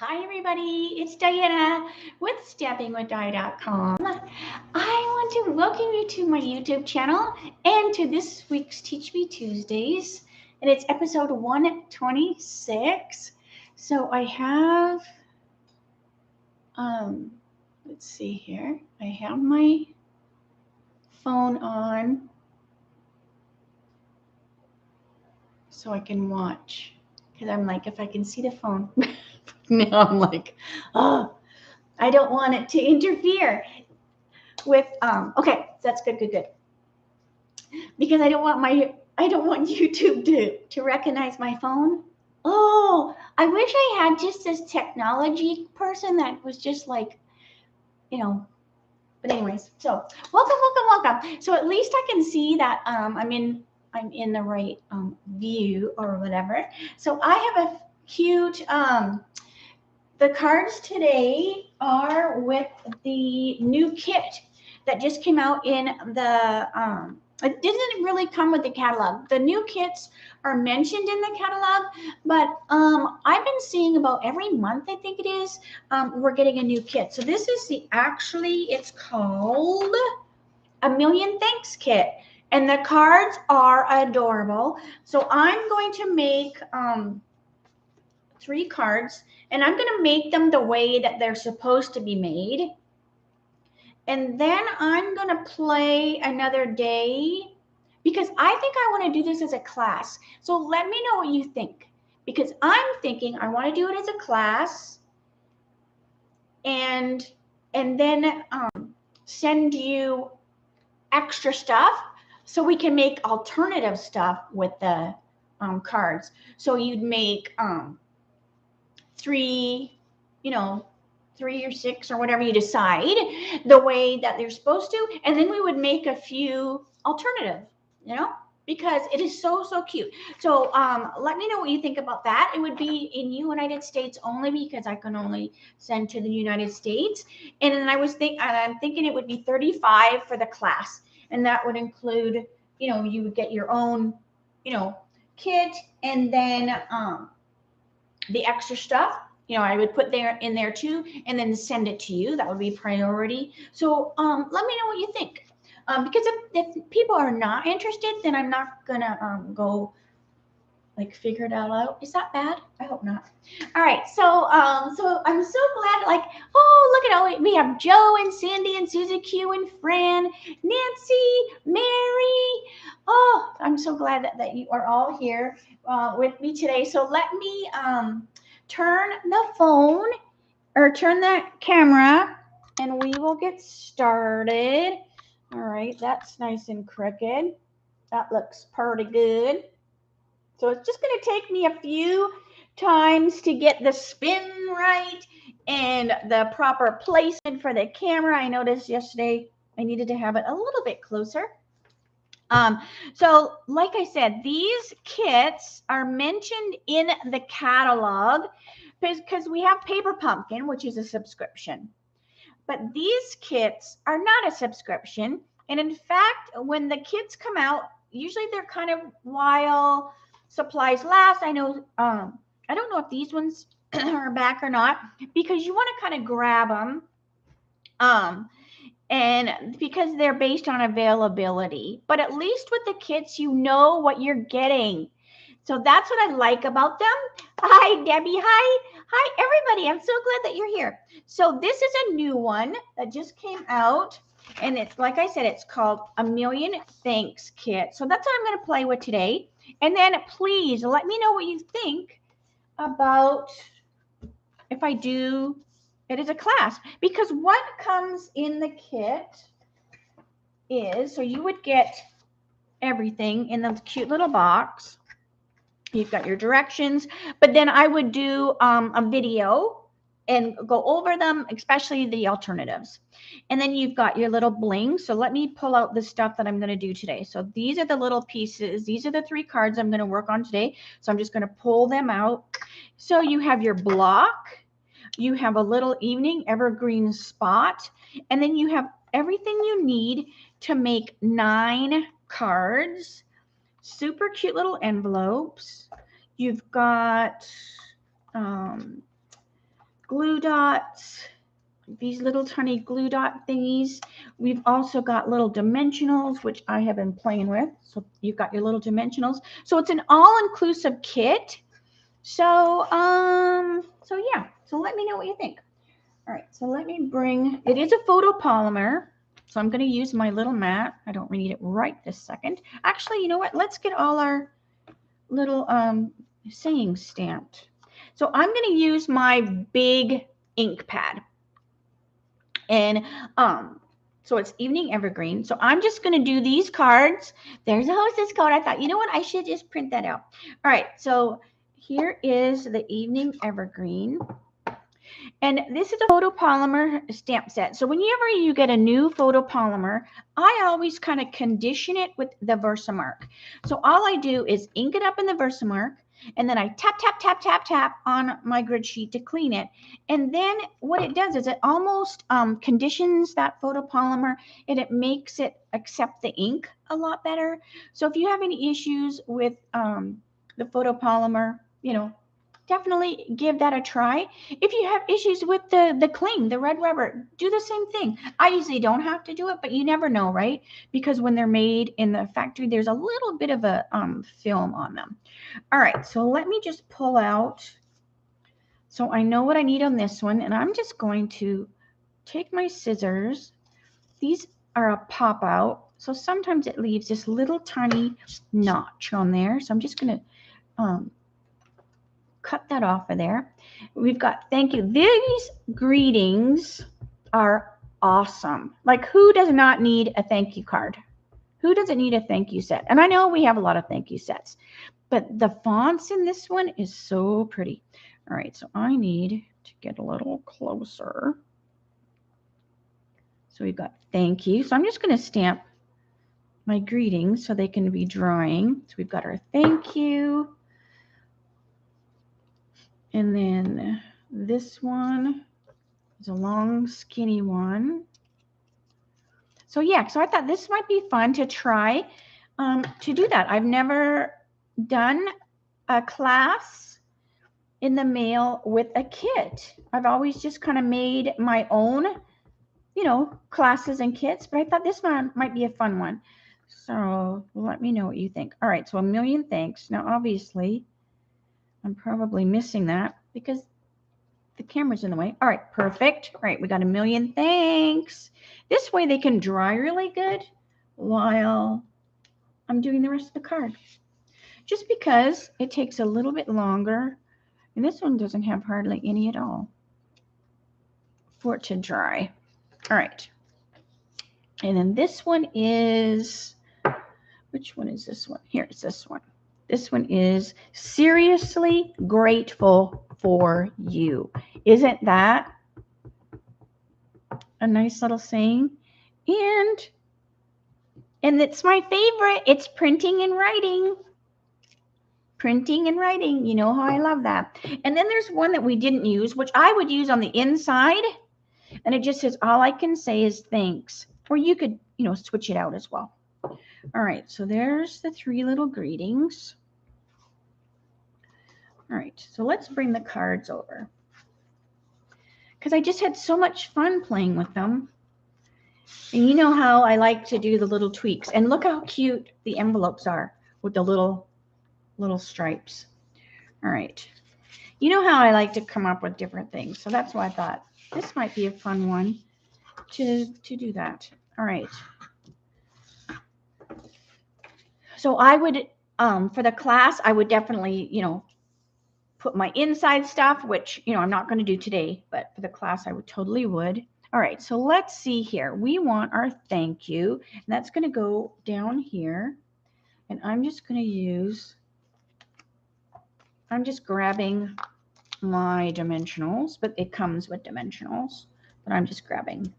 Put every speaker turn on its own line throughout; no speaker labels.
Hi, everybody. It's Diana with stampingwithdi.com. I want to welcome you to my YouTube channel and to this week's Teach Me Tuesdays. And it's episode 126. So I have, let's see here. I have my phone on so I can watch. Because I'm like, if I can see the phone, now I'm like, oh, I don't want it to interfere with okay, that's good, because I don't want YouTube to recognize my phone. Oh, I wish I had just this technology person that was just like, you know. But anyways, so welcome. So at least I can see that I'm in the right view or whatever. So I have a cute the cards today are with the new kit that just came out in the it didn't really come with the catalog. The new kits are mentioned in the catalog, but I've been seeing about every month, I think it is, we're getting a new kit. So this is it's called A Million Thanks Kit. And the cards are adorable. So I'm going to make 3 cards, and I'm going to make them the way that they're supposed to be made. And then I'm going to play another day because I think I want to do this as a class. So let me know what you think, because I'm thinking I want to do it as a class and then send you extra stuff so we can make alternative stuff with the cards. So you'd make 3, 3 or 6 or whatever you decide, the way that they're supposed to, and then we would make a few alternative, because it is so cute. So let me know what you think about that. It would be in United States only because I can only send to the United States. And then I'm thinking it would be 35 for the class, and that would include, you would get your own, kit, and then the extra stuff, I would put in there too, and then send it to you. That would be priority. So let me know what you think. Because if people are not interested, then I'm not gonna go like figure it all out. Is that bad? I hope not. All right. So so I'm so glad. Like, oh, look at all we have Joe and Sandy and Susie Q and Fran, Nancy, Mary. Oh, I'm so glad that you are all here with me today. So let me turn the phone or turn the camera, and we will get started. All right, that's nice and crooked. That looks pretty good. So it's just going to take me a few times to get the spin right and the proper placement for the camera. I noticed yesterday I needed to have it a little bit closer. So like I said, these kits are mentioned in the catalog because we have Paper Pumpkin, which is a subscription. But these kits are not a subscription. And in fact, when the kits come out, usually they're kind of while supplies last. I know, I don't know if these ones are back or not, because you want to kind of grab them. And because they're based on availability, but at least with the kits, you know what you're getting. So that's what I like about them. Hi, Debbie. Hi, everybody. I'm so glad that you're here. So this is a new one that just came out. And it's, like I said, it's called A Million Thanks Kit. So that's what I'm going to play with today. And then please let me know what you think about if I do it as a class. Because what comes in the kit is, so you would get everything in the cute little box. You've got your directions, but then I would do a video and go over them, especially the alternatives. And then you've got your little bling. So let me pull out the stuff that I'm going to do today. So these are the little pieces. These are the 3 cards I'm going to work on today. So I'm just going to pull them out. So you have your block. You have a little evening evergreen spot. And then you have everything you need to make 9 cards. Super cute little envelopes. You've got glue dots, these little tiny glue dot thingies. We've also got little dimensionals, which I have been playing with. So you've got your little dimensionals. So it's an all-inclusive kit. So, so yeah. So let me know what you think. All right. So let me bring, it is a photopolymer. So I'm going to use my little mat. I don't need it right this second. Actually, you know what? Let's get all our little sayings stamped. So I'm going to use my big ink pad. And so it's Evening Evergreen. So I'm just going to do these cards. There's a hostess code. I thought, you know what? I should just print that out. All right. So here is the Evening Evergreen. And this is a photopolymer stamp set. So whenever you get a new photopolymer, I always kind of condition it with the Versamark. So all I do is ink it up in the Versamark, and then I tap, tap, tap, tap, tap on my grid sheet to clean it. And then what it does is it almost conditions that photopolymer, and it makes it accept the ink a lot better. So if you have any issues with the photopolymer, you know, definitely give that a try. If you have issues with the cling, the red rubber, do the same thing. I usually don't have to do it, but you never know, right? Because when they're made in the factory, there's a little bit of a film on them. All right, so let me just pull out. So I know what I need on this one, and I'm just going to take my scissors. These are a pop out, so sometimes it leaves this little tiny notch on there. So I'm just going to cut that off of there. We've got thank you. These greetings are awesome. Like, who does not need a thank you card? Who doesn't need a thank you set? And I know we have a lot of thank you sets, but the fonts in this one is so pretty. All right, so I need to get a little closer. So we've got thank you. So I'm just going to stamp my greetings so they can be drying. So we've got our thank you. And then this one is a long, skinny one. So yeah, so I thought this might be fun to try to do that. I've never done a class in the mail with a kit. I've always just kind of made my own, you know, classes and kits, but I thought this one might be a fun one. So let me know what you think. All right, so a million thanks. Now, obviously, I'm probably missing that because the camera's in the way. All right, perfect. All right, we got a million thanks. This way they can dry really good while I'm doing the rest of the card. Just because it takes a little bit longer, and this one doesn't have hardly any at all for it to dry. All right. And then this one is, which one is this one? Here, it's this one. This one is seriously grateful for you. Isn't that a nice little saying? And it's my favorite. It's printing and writing. Printing and writing. You know how I love that. And then there's one that we didn't use, which I would use on the inside. And it just says, all I can say is thanks. Or you could, you know, switch it out as well. All right, so there's the three little greetings. All right, so let's bring the cards over. Because I just had so much fun playing with them. And you know how I like to do the little tweaks. And look how cute the envelopes are with the little stripes. All right. You know how I like to come up with different things. So that's why I thought this might be a fun one to do that. All right. So I would, for the class, I would definitely, you know, put my inside stuff, which, you know, I'm not going to do today, but for the class, I would totally would. All right, so let's see here. We want our thank you, and that's going to go down here. And I'm just going to use, I'm just grabbing my dimensionals, but it comes with dimensionals. But I'm just grabbing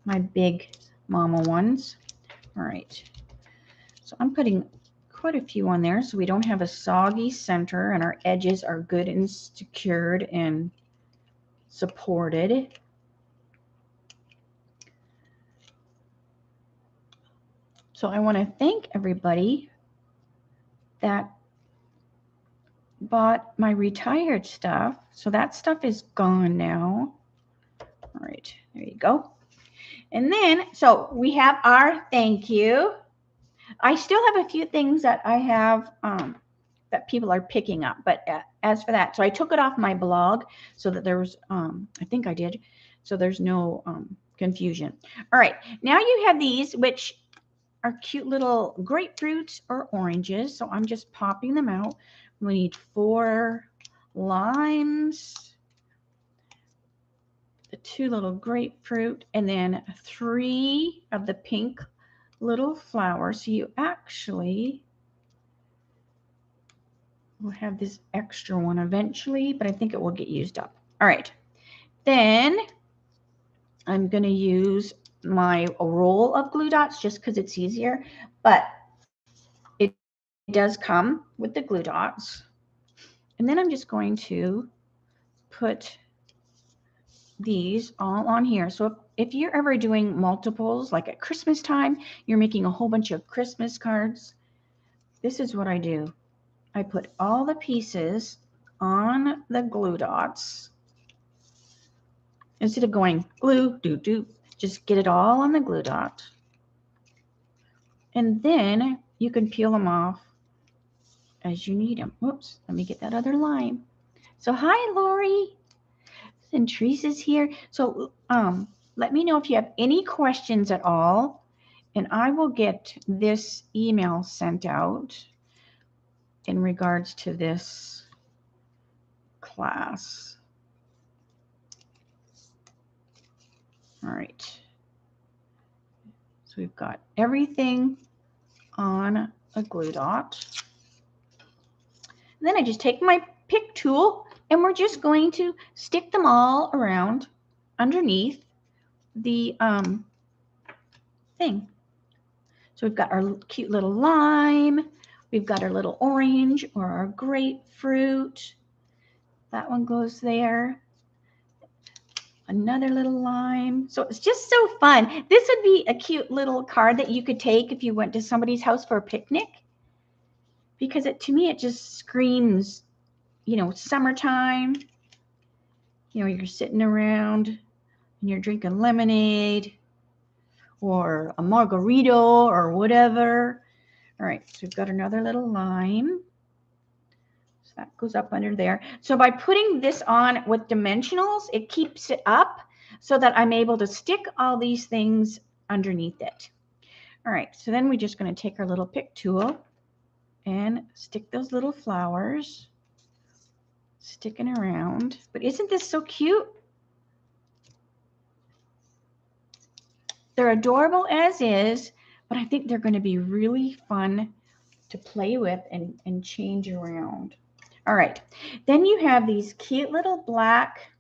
my big mama ones. All right, so I'm putting quite a few on there so we don't have a soggy center and our edges are good and secured and supported. So I want to thank everybody that bought my retired stuff. So that stuff is gone now. All right, there you go. And then, so we have our thank you. I still have a few things that I have that people are picking up, but as for that, so I took it off my blog so that there was, I think I did, so there's no confusion. All right, now you have these, which are cute little grapefruits or oranges. So I'm just popping them out. We need 4 limes, the 2 little grapefruit, and then 3 of the pink little flowers. So you actually will have this extra one eventually, but I think it will get used up. All right. Then I'm going to use my roll of glue dots just because it's easier, but it does come with the glue dots. And then I'm just going to put these all on here. So if you're ever doing multiples, like at Christmas time, you're making a whole bunch of Christmas cards, this is what I do. I put all the pieces on the glue dots. Instead of going glue, do, just get it all on the glue dot. And then you can peel them off as you need them. Whoops, let me get that other line. So hi, Lori. And Teresa's here. So let me know if you have any questions at all, and I will get this email sent out in regards to this class. All right. So we've got everything on a glue dot. And then I just take my pick tool and we're just going to stick them all around underneath the thing. So we've got our cute little lime. We've got our little orange or our grapefruit. That one goes there. Another little lime. So it's just so fun. This would be a cute little card that you could take if you went to somebody's house for a picnic. Because to me, it just screams, summertime. You're sitting around and you're drinking lemonade or a margarita or whatever. All right, so we've got another little lime. So that goes up under there. So by putting this on with dimensionals, it keeps it up so that I'm able to stick all these things underneath it. All right, so then we're just going to take our little pick tool and stick those little flowers sticking around. But isn't this so cute? They're adorable as is, but I think they're going to be really fun to play with and change around. All right, then you have these cute little black,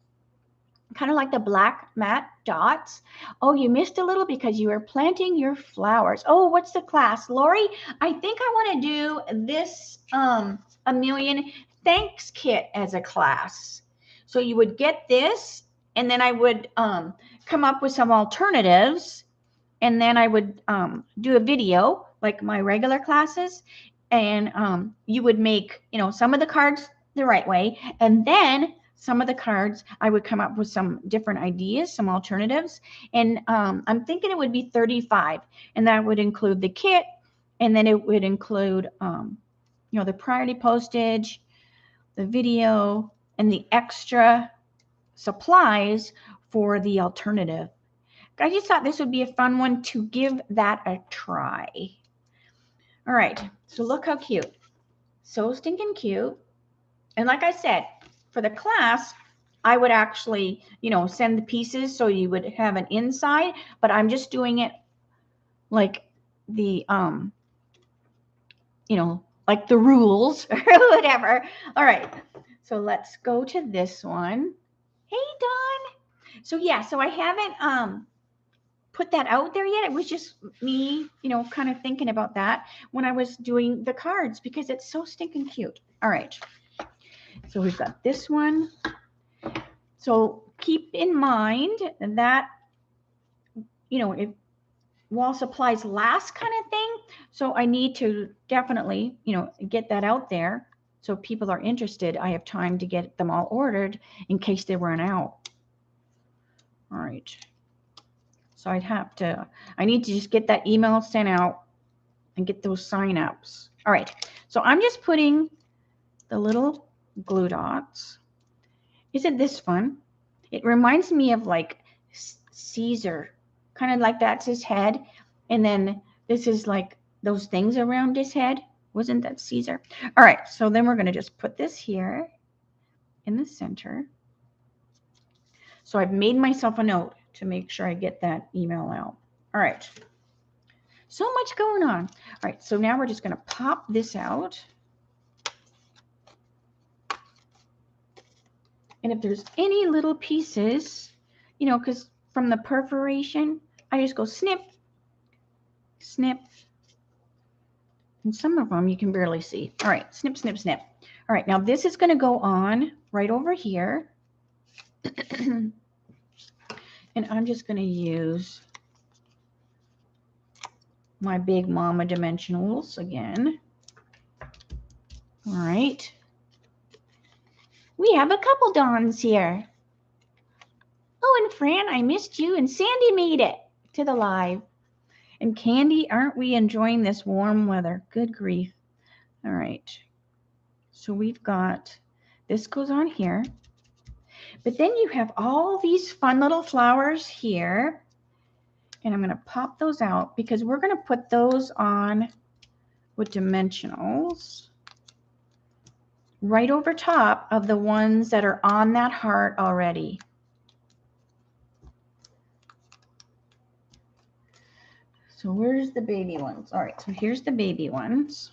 kind of like the black matte dots. Oh, you missed a little because you were planting your flowers. Oh, what's the class? Lori, I think I want to do this A Million Thanks kit as a class. So you would get this, and then I would come up with some alternatives, and then I would do a video like my regular classes, and you would make, some of the cards the right way, and then some of the cards I would come up with some different ideas, some alternatives, and I'm thinking it would be 35, and that would include the kit, and then it would include, the priority postage, the video, and the extra supplies for the alternative. I just thought this would be a fun one to give that a try. All right, so look how cute. So stinking cute. And like I said, for the class, I would actually, send the pieces so you would have an inside, but I'm just doing it like the, like the rules or whatever. All right, so let's go to this one. Hey, Dawn. So yeah, so I haven't put that out there yet. It was just me, kind of thinking about that when I was doing the cards because it's so stinking cute. All right. So we've got this one. So keep in mind that, if while supplies last kind of thing. So I need to definitely, get that out there. So if people are interested, I have time to get them all ordered in case they run out. All right. So I need to just get that email sent out and get those sign-ups. All right. So I'm just putting the little glue dots. Isn't this fun? It reminds me of like Caesar, kind of like that's his head. And then this is like those things around his head. Wasn't that Caesar? All right, so then we're going to just put this here in the center. So I've made myself a note to make sure I get that email out. All right, so much going on. All right, so now we're just going to pop this out. And if there's any little pieces, you know, because from the perforation, I just go snip, snip. And some of them you can barely see. All right, snip, snip, snip. All right, now this is going to go on right over here. And I'm just going to use my Big Mama dimensionals again. All right. We have a couple Dawns here. Oh, and Fran, I missed you, and Sandy made it to the live. And Candy, aren't we enjoying this warm weather? Good grief. All right. So we've got, this goes on here. But then you have all these fun little flowers here. And I'm going to pop those out because we're going to put those on with dimensionals right over top of the ones that are on that heart already. So where's the baby ones? All right, so here's the baby ones.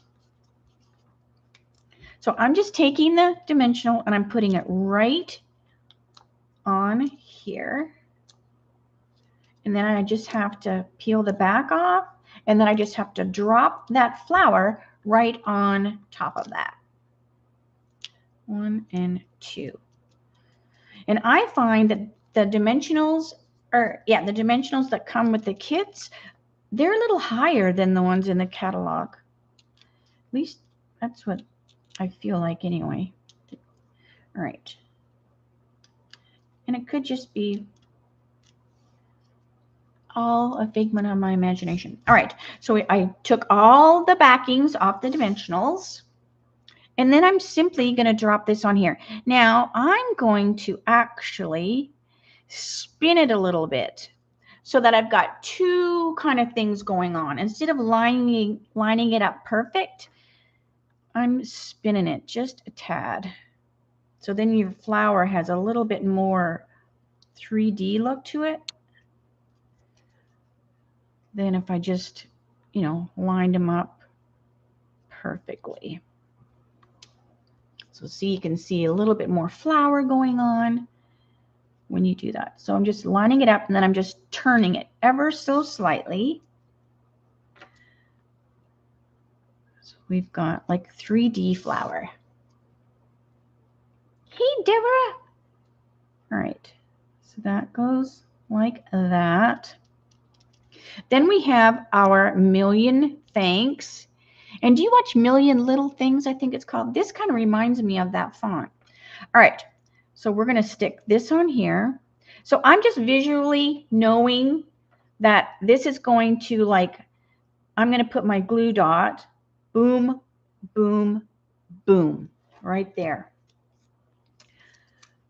So I'm just taking the dimensional and I'm putting it right on here. And then I just have to peel the back off, and then I just have to drop that flower right on top of that. 1 and 2. And I find that the dimensionals the dimensionals that come with the kits, they're a little higher than the ones in the catalog. At least that's what I feel like anyway. All right. And it could just be all a figment of my imagination. All right, so I took all the backings off the dimensionals, and then I'm simply going to drop this on here. Now I'm going to actually spin it a little bit so that I've got two kind of things going on. Instead of lining it up perfect, I'm spinning it just a tad. So then your flower has a little bit more 3D look to it than if I just, you know, lined them up perfectly. So see, you can see a little bit more flower going on when you do that. So I'm just lining it up and then I'm just turning it ever so slightly. So we've got like 3D flower. Hey, Deborah. All right, so that goes like that. Then we have our Million Thanks. And do you watch Million Little Things, I think it's called? This kind of reminds me of that font. All right, so we're going to stick this on here. So I'm just visually knowing that this is going to, like, I'm going to put my glue dot, boom, boom, boom, right there.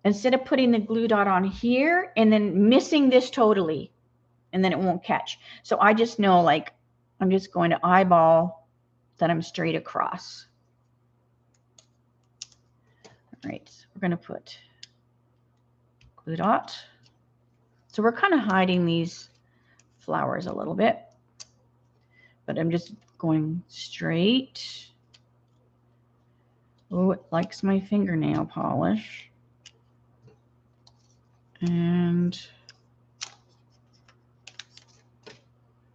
Instead of putting the glue dot on here and then missing this totally, and then it won't catch. So I just know, like, I'm just going to eyeball that I'm straight across. All right, so we're going to put glue dot. So we're kind of hiding these flowers a little bit, but I'm just going straight. Oh, it likes my fingernail polish. And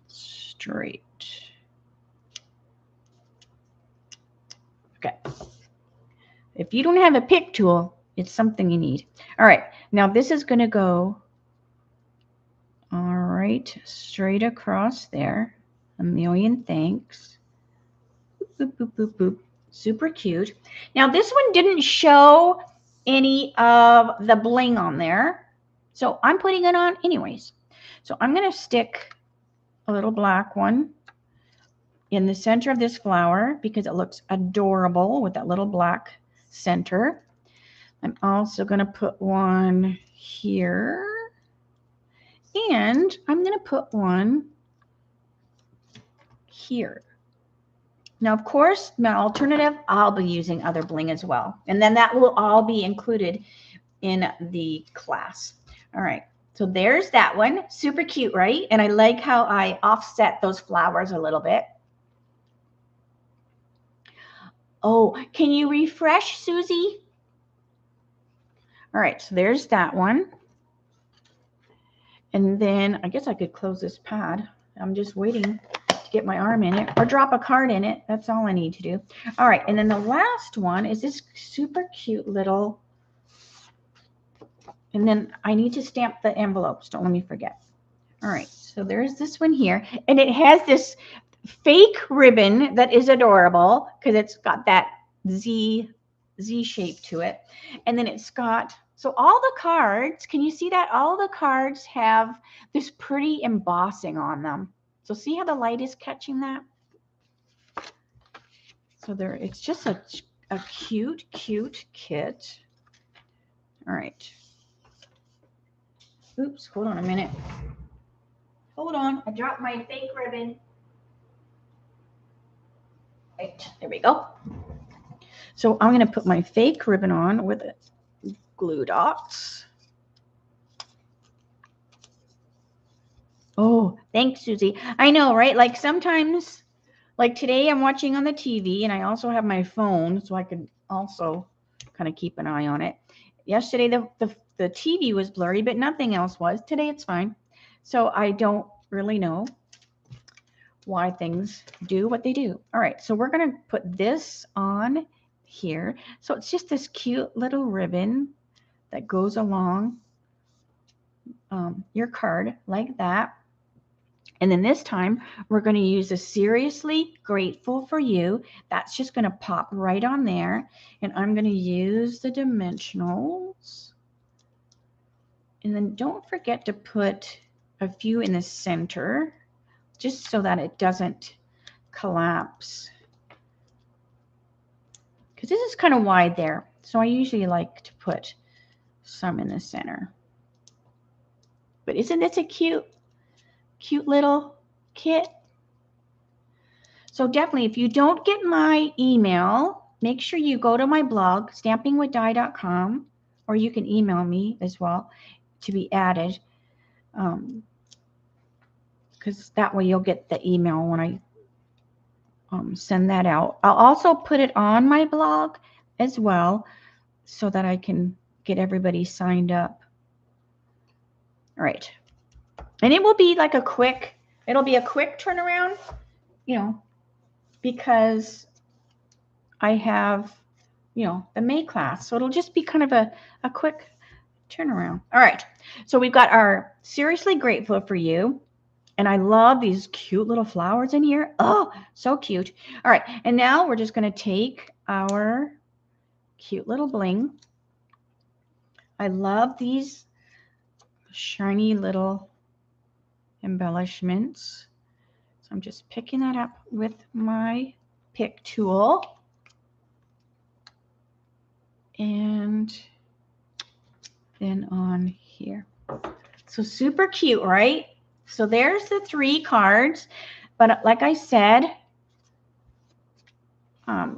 straight. Okay. If you don't have a pick tool, it's something you need. All right. Now this is going to go straight across there. A million thanks. Boop, boop, boop, boop. Super cute. Now this one didn't show any of the bling on there, so I'm putting it on anyways. So I'm going to stick a little black one in the center of this flower because it looks adorable with that little black center. I'm also going to put one here, and I'm going to put one here. Now, of course, my alternative, I'll be using other bling as well. And then that will all be included in the class. All right. So there's that one. Super cute, right? And I like how I offset those flowers a little bit. Oh, can you refresh, Susie? All right. So there's that one. And then I guess I could close this pad. I'm just waiting to get my arm in it or drop a card in it. That's all I need to do. All right. And then the last one is this super cute little, and then I need to stamp the envelopes. Don't let me forget. All right. So there's this one here, and it has this fake ribbon that is adorable because it's got that Z shape to it. And then it's got, so all the cards, can you see that? All the cards have this pretty embossing on them. So see how the light is catching that? So there, it's just a cute, cute kit. All right. Oops, hold on a minute. Hold on, I dropped my fake ribbon. Right, there we go. So I'm going to put my fake ribbon on with glue dots. Oh, thanks, Susie. I know, right? Like sometimes, like today I'm watching on the TV and I also have my phone so I can also kind of keep an eye on it. Yesterday, the TV was blurry, but nothing else was. Today it's fine. So I don't really know why things do what they do. All right, so we're going to put this on here. So it's just this cute little ribbon that goes along your card like that. And then this time we're going to use a Seriously Grateful for You. That's just going to pop right on there. And I'm going to use the dimensionals. And then don't forget to put a few in the center just so that it doesn't collapse. Because this is kind of wide there. So I usually like to put some in the center. But isn't this a cute little kit? So definitely, if you don't get my email, make sure you go to my blog, stampingwithdye.com, or you can email me as well to be added. Because that way you'll get the email when I send that out. I'll also put it on my blog as well so that I can get everybody signed up. All right. And it will be like it'll be a quick turnaround, you know, because I have, you know, the May class. So it'll just be kind of a quick turnaround. All right. So we've got our Seriously Grateful for You. And I love these cute little flowers in here. Oh, so cute. All right. And now we're just going to take our cute little bling. I love these shiny little embellishments. So I'm just picking that up with my pick tool. And then on here. So super cute, right? So there's the 3 cards. But like I said,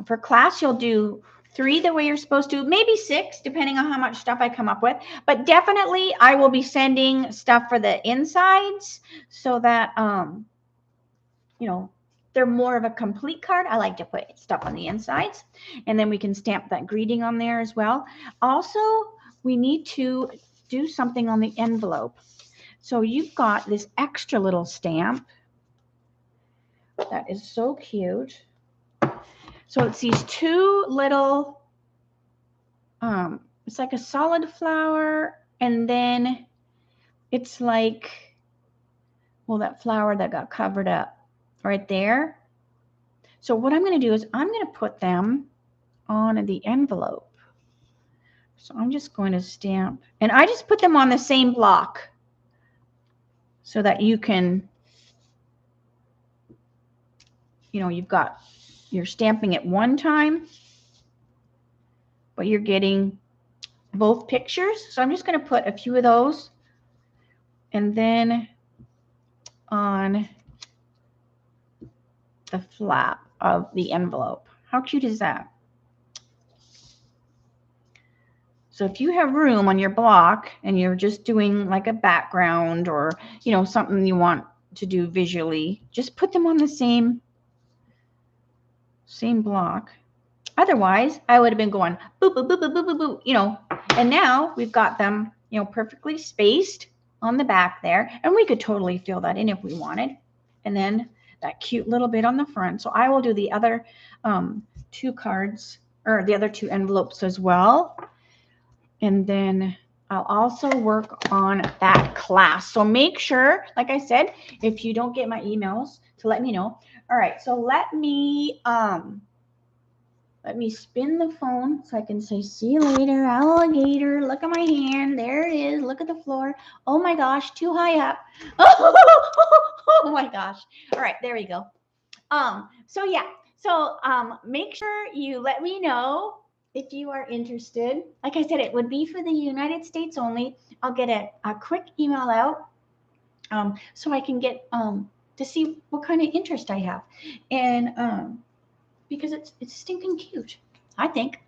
for class, you'll do 3 the way you're supposed to, maybe 6, depending on how much stuff I come up with. But definitely, I will be sending stuff for the insides so that, you know, they're more of a complete card. I like to put stuff on the insides. And then we can stamp that greeting on there as well. Also, we need to do something on the envelope. So you've got this extra little stamp. That is so cute. So it's these 2 little, it's like a solid flower, and then it's like, well, that flower that got covered up right there. So what I'm going to do is I'm going to put them on the envelope. So I'm just going to stamp, and I just put them on the same block so that you can, you're stamping it one time, but you're getting both pictures. So I'm just going to put a few of those, and then on the flap of the envelope. How cute is that? So if you have room on your block and you're just doing like a background or, something you want to do visually, just put them on the same block. Otherwise, I would have been going boop, boop, boop, boop, boop, boop, boop, and now we've got them, perfectly spaced on the back there, and we could totally fill that in if we wanted. And then that cute little bit on the front. So I will do the other two cards, or the other two envelopes as well. And then I'll also work on that class. So make sure, like I said, if you don't get my emails, to let me know. All right, so let me spin the phone so I can say, see you later, alligator. Look at my hand. There it is. Look at the floor. Oh my gosh, too high up. Oh my gosh. All right, there we go. So yeah. So make sure you let me know if you are interested. Like I said, it would be for the United States only. I'll get a quick email out so I can get to see what kind of interest I have. And because it's stinking cute. I think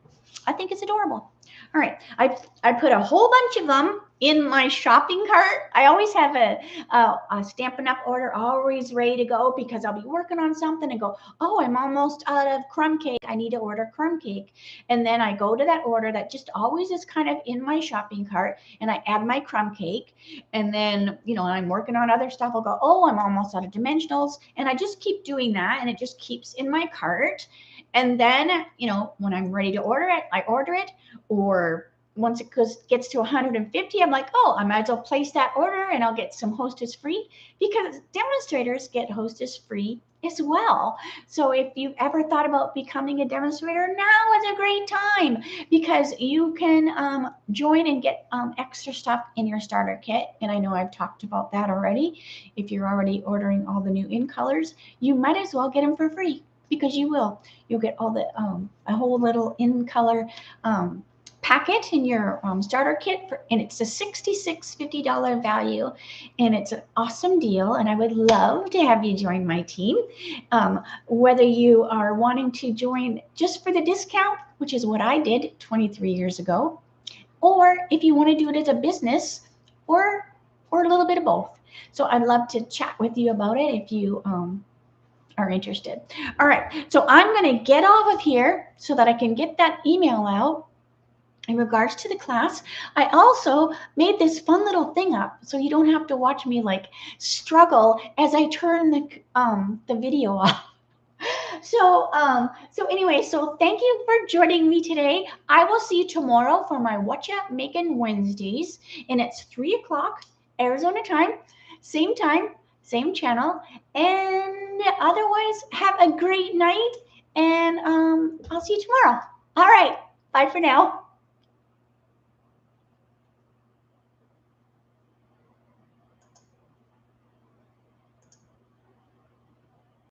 it's adorable. All right, I put a whole bunch of them in my shopping cart. I always have a Stampin' Up! Order always ready to go because I'll be working on something and go, oh, I'm almost out of crumb cake. I need to order crumb cake. And then I go to that order that just always is kind of in my shopping cart, and I add my crumb cake. And then, I'm working on other stuff. I'll go, oh, I'm almost out of dimensionals. And I just keep doing that, and it just keeps in my cart. And then, when I'm ready to order it, I order it. Or once it gets to 150, I'm like, oh, I might as well place that order and I'll get some hostess free, because demonstrators get hostess free as well. So if you've ever thought about becoming a demonstrator, now is a great time, because you can join and get extra stuff in your starter kit. And I know I've talked about that already. If you're already ordering all the new in colors, you might as well get them for free, because you'll get all the a whole little in color packet in your starter kit, and it's a $66.50 value, and it's an awesome deal, and I would love to have you join my team. Whether you are wanting to join just for the discount, which is what I did 23 years ago, or if you want to do it as a business, or a little bit of both. So I'd love to chat with you about it if you are interested. All right, so I'm going to get off of here so that I can get that email out in regards to the class. I also made this fun little thing up so you don't have to watch me like struggle as I turn the video off. So anyway, so thank you for joining me today. I will see you tomorrow for my What Ya Making Wednesdays, and it's 3 o'clock Arizona time, same channel. And otherwise, have a great night, and I'll see you tomorrow. All right, bye for now.